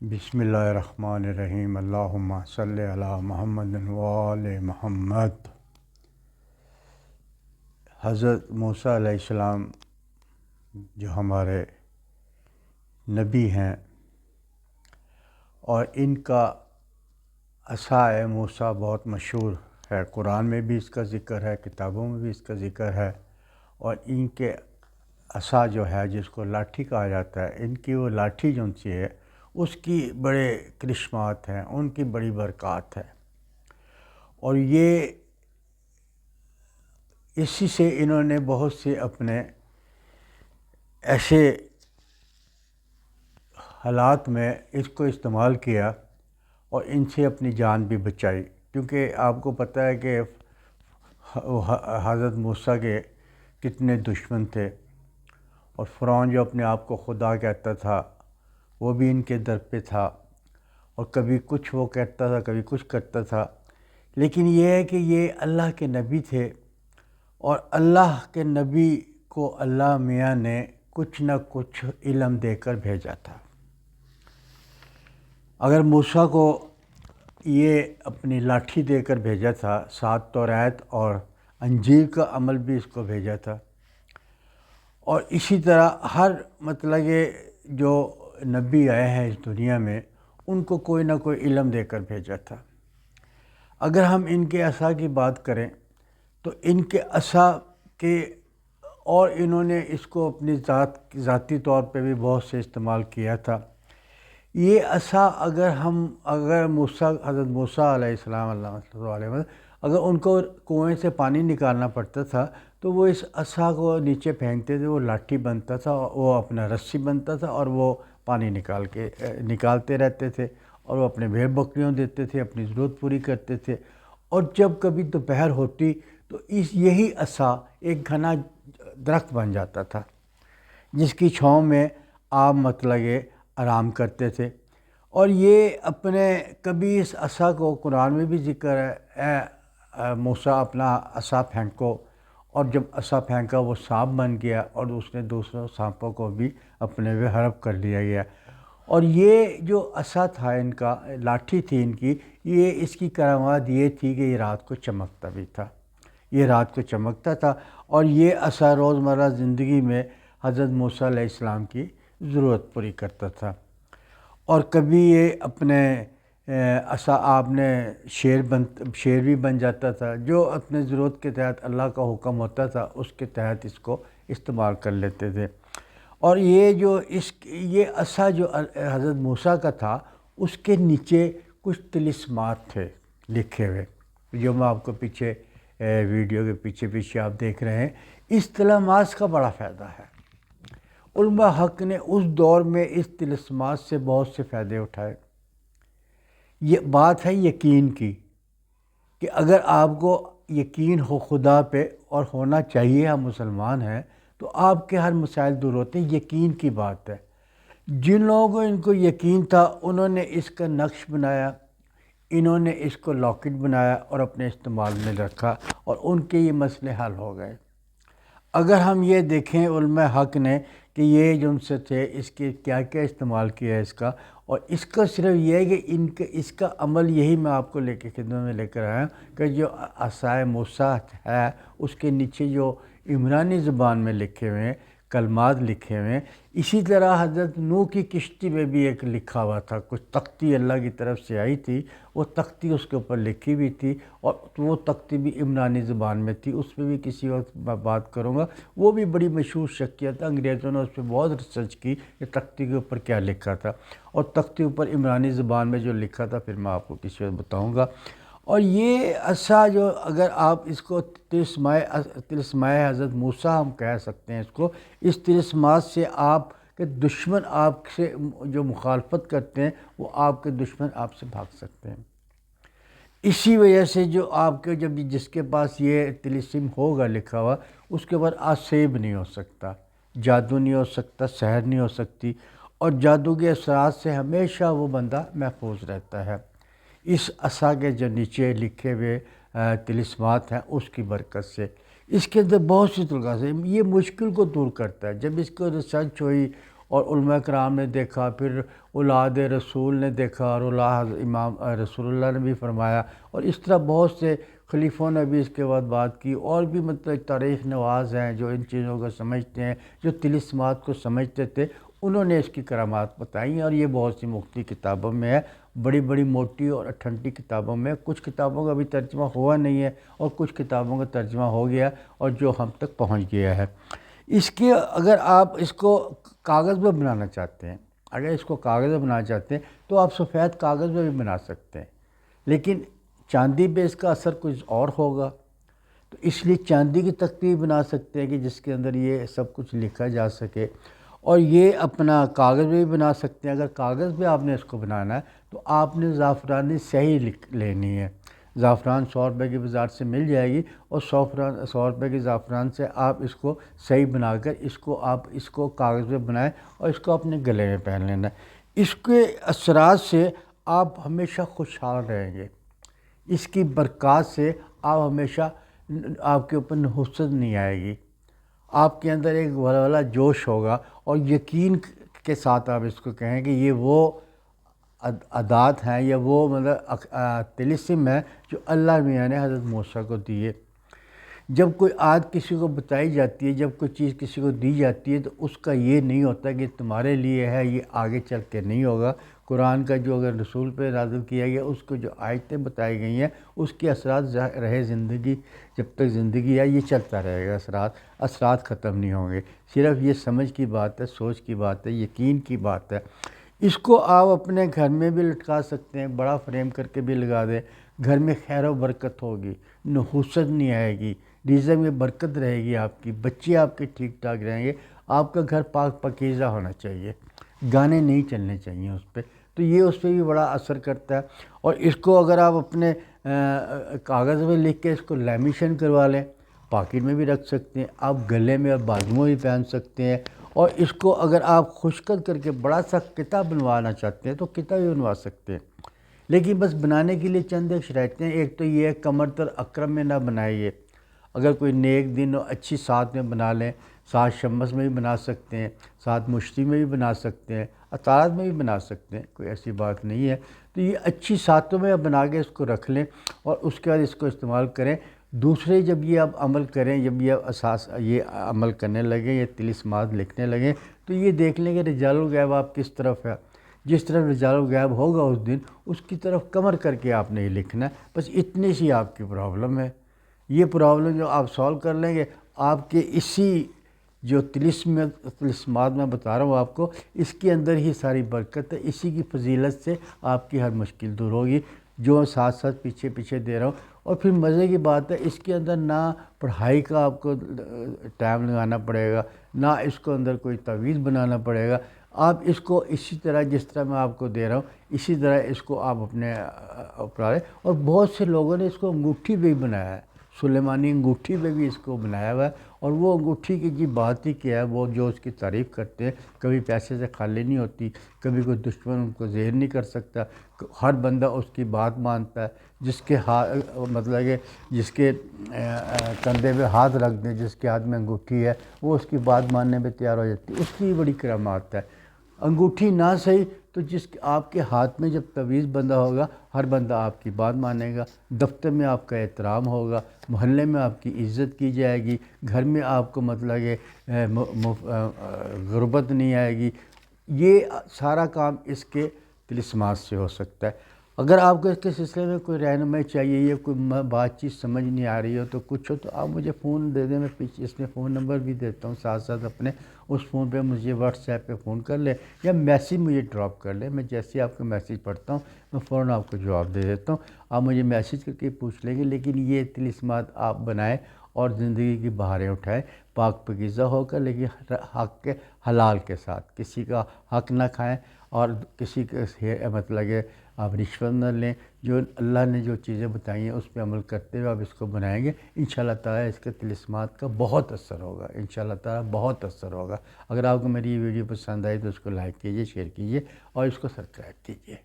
بسم اللہ الرحمن الرحیم اللہم صلی علی محمد و آل محمد۔ حضرت موسیٰ علیہ السلام جو ہمارے نبی ہیں اور ان کا عصائے موسیٰ بہت مشہور ہے، قرآن میں بھی اس کا ذکر ہے، کتابوں میں بھی اس کا ذکر ہے، اور ان کے عصا جو ہے جس کو لاٹھی کہا جاتا ہے، ان کی وہ لاٹھی جو سی ہے اس کی بڑے کرشمات ہیں، ان کی بڑی برکات ہے، اور یہ اسی سے انہوں نے بہت سے اپنے ایسے حالات میں اس کو استعمال کیا اور ان سے اپنی جان بھی بچائی، کیونکہ آپ کو پتہ ہے کہ حضرت موسیٰ کے کتنے دشمن تھے، اور فرعون جو اپنے آپ کو خدا کہتا تھا وہ بھی ان کے در پہ تھا، اور کبھی کچھ وہ کہتا تھا کبھی کچھ کرتا تھا، لیکن یہ ہے کہ یہ اللہ کے نبی تھے، اور اللہ کے نبی کو اللہ میاں نے کچھ نہ کچھ علم دے کر بھیجا تھا۔ اگر موسیٰ کو یہ اپنی لاٹھی دے کر بھیجا تھا، 7 توریت اور انجیل کا عمل بھی اس کو بھیجا تھا، اور اسی طرح ہر مطلب جو نبی آئے ہیں اس دنیا میں ان کو کوئی نہ کوئی علم دے کر بھیجا تھا۔ اگر ہم ان کے عصا کی بات کریں تو ان کے عصا کے، اور انہوں نے اس کو اپنی ذاتی طور پہ بھی بہت سے استعمال کیا تھا۔ یہ عصا اگر حضرت موسیٰ علیہ السلام علیہ وسلم اگر ان کو کنویں سے پانی نکالنا پڑتا تھا تو وہ اس عصا کو نیچے پھینکتے تھے، وہ لاٹھی بنتا تھا، وہ اپنا رسی بنتا تھا، اور وہ پانی نکالتے رہتے تھے، اور وہ اپنے بھیڑ بکریوں دیتے تھے، اپنی ضرورت پوری کرتے تھے، اور جب کبھی دوپہر ہوتی تو یہی عصا ایک گھنا درخت بن جاتا تھا جس کی چھاؤں میں آپ آرام کرتے تھے۔ اور یہ اپنے کبھی اس عصا کو قرآن میں بھی ذکر ہے، اے موسیٰ اپنا عصا پھینکو، اور جب عصا پھینکا وہ سانپ بن گیا، اور اس نے دوسروں سانپوں کو بھی اپنے میں حرب کر لیا گیا۔ اور یہ جو عصا تھا ان کا، لاٹھی تھی ان کی، یہ اس کی کرامات یہ تھی کہ یہ رات کو چمکتا بھی تھا، یہ رات کو چمکتا تھا، اور یہ عصا روزمرہ زندگی میں حضرت موسیٰ علیہ السلام کی ضرورت پوری کرتا تھا۔ اور کبھی یہ اپنے عصا آپ نے شیر بھی بن جاتا تھا، جو اپنے ضرورت کے تحت اللہ کا حکم ہوتا تھا اس کے تحت اس کو استعمال کر لیتے تھے۔ اور یہ عصا جو حضرت موسیٰ کا تھا اس کے نیچے کچھ طلسمات تھے لکھے ہوئے، جو میں آپ کو پیچھے ویڈیو کے پیچھے آپ دیکھ رہے ہیں۔ اس طلسمات کا بڑا فائدہ ہے، علماء حق نے اس دور میں اس طلسمات سے بہت سے فائدے اٹھائے۔ یہ بات ہے یقین کی، کہ اگر آپ کو یقین ہو خدا پہ، اور ہونا چاہیے، ہم مسلمان ہیں تو آپ کے ہر مسائل دور ہوتے ہیں، یقین کی بات ہے۔ جن لوگوں کو ان کو یقین تھا انہوں نے اس کا نقش بنایا، انہوں نے اس کو لاکٹ بنایا اور اپنے استعمال میں رکھا، اور ان کے یہ مسئلے حل ہو گئے۔ اگر ہم یہ دیکھیں علماء حق نے کہ یہ جو ان سے تھے اس کے کیا کیا استعمال کیا ہے اس کا، اور اس کا صرف یہ ہے کہ اس کا عمل یہی میں آپ کو خدمت میں لے کر آیا ہوں کہ جو عصائے موسیٰ ہے اس کے نیچے جو عبرانی زبان میں لکھے ہوئے ہیں کلمات لکھے ہوئے ہیں، اسی طرح حضرت نوح کی کشتی میں بھی ایک لکھا ہوا تھا، کچھ تختی اللہ کی طرف سے آئی تھی، وہ تختی اس کے اوپر لکھی ہوئی تھی، اور وہ تختی بھی عبرانی زبان میں تھی، اس پہ بھی کسی وقت میں بات کروں گا۔ وہ بھی بڑی مشہور شخصیت ہے، انگریزوں نے اس پہ بہت ریسرچ کی کہ تختی کے اوپر کیا لکھا تھا، اور تختی اوپر عبرانی زبان میں جو لکھا تھا پھر میں آپ کو کسی وقت بتاؤں گا۔ اور یہ عصا جو اگر آپ اس کو طلسمائے حضرت موسیٰ ہم کہہ سکتے ہیں اس کو، اس طلسمات سے آپ کے دشمن آپ سے جو مخالفت کرتے ہیں وہ آپ کے دشمن آپ سے بھاگ سکتے ہیں۔ اسی وجہ سے جو آپ کے جس کے پاس یہ طلسم ہوگا لکھا ہوا اس کے بعد آسیب نہیں ہو سکتا، جادو نہیں ہو سکتا، سحر نہیں ہو سکتی، اور جادو کے اثرات سے ہمیشہ وہ بندہ محفوظ رہتا ہے۔ اس عصا کے جو نیچے لکھے ہوئے طلسمات ہیں اس کی برکت سے، اس کے اندر بہت سی طرح سے یہ مشکل کو دور کرتا ہے۔ جب اس کو ریسرچ ہوئی اور علماء کرام نے دیکھا، پھر اولاد رسول نے دیکھا، اور امام رسول اللہ نے بھی فرمایا، اور اس طرح بہت سے خلیفوں نے بھی اس کے بعد بات کی، اور بھی مطلب تاریخ نواز ہیں جو ان چیزوں کو سمجھتے ہیں، جو طلسمات کو سمجھتے تھے، انہوں نے اس کی کرامات بتائی ہیں، اور یہ بہت سی مختلف کتابوں میں ہے، بڑی بڑی موٹی اور ٹھنڈی کتابوں میں۔ کچھ کتابوں کا ابھی ترجمہ ہوا نہیں ہے، اور کچھ کتابوں کا ترجمہ ہو گیا اور جو ہم تک پہنچ گیا ہے۔ اس کے اگر آپ اس کو کاغذ میں بنانا چاہتے ہیں، اگر اس کو کاغذ میں بنانا چاہتے ہیں تو آپ سفید کاغذ میں بھی بنا سکتے ہیں، لیکن چاندی پہ اس کا اثر کچھ اور ہوگا، تو اس لیے چاندی کی تختی بنا سکتے ہیں کہ جس کے اندر یہ سب کچھ لکھا جا سکے، اور یہ اپنا کاغذ میں بھی بنا سکتے ہیں۔ اگر کاغذ پہ آپ نے اس کو بنانا ہے تو آپ نے زعفرانی صحیح لینی ہے۔ زعفران 100 روپے کی بازار سے مل جائے گی، اور 100 روپے کی زعفران سے آپ اس کو صحیح بنا کر اس کو کاغذ پہ بنائیں، اور اس کو اپنے گلے میں پہن لینا ہے۔ اس کے اثرات سے آپ ہمیشہ خوشحال رہیں گے، اس کی برکات سے آپ ہمیشہ، آپ کے اوپر نحوست نہیں آئے گی، آپ کے اندر ایک والا جوش ہوگا، اور یقین کے ساتھ آپ اس کو کہیں کہ یہ وہ عادات ہیں یا وہ مطلب طلسم ہے جو اللہ میاں نے حضرت موسیٰ کو دیے۔ جب کوئی عادت کسی کو بتائی جاتی ہے، جب کوئی چیز کسی کو دی جاتی ہے، تو اس کا یہ نہیں ہوتا کہ تمہارے لیے ہے، یہ آگے چل کے نہیں ہوگا۔ قرآن کا جو اگر رسول پہ نازل کیا گیا، اس کو جو آیتیں بتائی گئی ہیں، اس کے اثرات رہے زندگی، جب تک زندگی ہے یہ چلتا رہے گا، اثرات ختم نہیں ہوں گے۔ صرف یہ سمجھ کی بات ہے، سوچ کی بات ہے، یقین کی بات ہے۔ اس کو آپ اپنے گھر میں بھی لٹکا سکتے ہیں، بڑا فریم کر کے بھی لگا دیں، گھر میں خیر و برکت ہوگی، نحوست نہیں آئے گی، رزق میں برکت رہے گی، آپ کی بچے آپ کے ٹھیک ٹھاک رہیں گے۔ آپ کا گھر پاک پاکیزہ ہونا چاہیے، گانے نہیں چلنے چاہیے اس پہ، تو یہ اس پہ بھی بڑا اثر کرتا ہے۔ اور اس کو اگر آپ اپنے کاغذ میں لکھ کے اس کو لیمیشن کروا لیں، پاکٹ میں بھی رکھ سکتے ہیں، آپ گلے میں اور بازو میں بھی پہن سکتے ہیں، اور اس کو اگر آپ خشکت کر کے بڑا سا کتاب بنوانا چاہتے ہیں تو کتاب بھی بنوا سکتے ہیں، لیکن بس بنانے کے لیے چند ایک شرائطیں ہیں۔ ایک تو یہ ہے کمر تر اکرم میں نہ بنائیے، اگر کوئی نیک دن اور اچھی ساتھ میں بنا لیں، 7 شمس میں بھی بنا سکتے ہیں، 7 مشتی میں بھی بنا سکتے ہیں، اطارات میں بھی بنا سکتے ہیں، کوئی ایسی بات نہیں ہے۔ تو یہ اچھی ساتوں میں بنا کے اس کو رکھ لیں، اور اس کے بعد اس کو استعمال کریں۔ دوسرے جب یہ آپ عمل کریں، جب یہ عمل کرنے لگیں، یہ طلسمات لکھنے لگیں، تو یہ دیکھ لیں کہ رجال الغیب آپ کس طرف ہے، جس طرف رجال الغیب ہوگا اس دن، اس کی طرف کمر کر کے آپ نے یہ لکھنا ہے۔ بس اتنی سی آپ کی پرابلم ہے۔ یہ پرابلم جو آپ سولو کر لیں گے، آپ کے اسی جو طلسمات میں بتا رہا ہوں آپ کو، اس کے اندر ہی ساری برکت ہے، اسی کی فضیلت سے آپ کی ہر مشکل دور ہوگی، جو ساتھ ساتھ پیچھے پیچھے دے رہا ہوں۔ اور پھر مزے کی بات ہے، اس کے اندر نہ پڑھائی کا آپ کو ٹائم لگانا پڑے گا، نہ اس کو اندر کوئی تعویذ بنانا پڑے گا۔ آپ اس کو اسی طرح جس طرح میں آپ کو دے رہا ہوں، اسی طرح اس کو آپ اپنے اپنائیں۔ اور بہت سے لوگوں نے اس کو انگوٹھی پہ بھی بنایا ہے، سلیمانی انگوٹھی پہ بھی اس کو بنایا ہوا ہے، اور وہ انگوٹھی کی جی بات ہی کیا ہے، وہ جو اس کی تعریف کرتے ہیں، کبھی پیسے سے خالی نہیں ہوتی، کبھی کوئی دشمن ان کو زہر نہیں کر سکتا، ہر بندہ اس کی بات مانتا ہے، جس کے مطلب کہ جس کے کندھے پہ ہاتھ رکھ دیں، جس کے ہاتھ میں انگوٹھی ہے، وہ اس کی بات ماننے پہ تیار ہو جاتی ہے، اس کی بڑی کرامات ہے۔ انگوٹھی نہ صحیح تو آپ کے ہاتھ میں جب تعویذ بندھا ہوگا، ہر بندہ آپ کی بات مانے گا، دفتر میں آپ کا احترام ہوگا، محلے میں آپ کی عزت کی جائے گی، گھر میں آپ کو مطلب کہ غربت نہیں آئے گی۔ یہ سارا کام اس کے طلسمات سے ہو سکتا ہے۔ اگر آپ کو اس کے سلسلے میں کوئی رہنمائی چاہیے یا کوئی بات چیت سمجھ نہیں آ رہی ہو تو کچھ ہو تو آپ مجھے فون دے دیں، میں پیچھے اس میں فون نمبر بھی دیتا ہوں ساتھ ساتھ اپنے، اس فون پہ مجھے واٹس ایپ پہ فون کر لیں یا میسیج مجھے ڈراپ کر لیں، میں جیسے آپ کو میسیج پڑھتا ہوں میں فوراً آپ کو جواب دے دیتا ہوں۔ آپ مجھے میسیج کر کے پوچھ لیں گے، لیکن یہ طلسمات آپ بنائیں اور زندگی کی بہاریں اٹھائیں پاک پاکیزہ ہو کر، لیکن حق کے حلال کے ساتھ، کسی کا حق نہ کھائیں اور کسی کے مطلب کہ آپ رشوت نہ لیں۔ جو اللہ نے جو چیزیں بتائی ہیں اس پہ عمل کرتے ہوئے آپ اس کو بنائیں گے، انشاءاللہ تعالیٰ اس کے طلسمات کا بہت اثر ہوگا، انشاءاللہ تعالیٰ بہت اثر ہوگا۔ اگر آپ کو میری یہ ویڈیو پسند آئی تو اس کو لائک کیجیے، شیئر کیجیے اور اس کو سبسکرائب کیجیے۔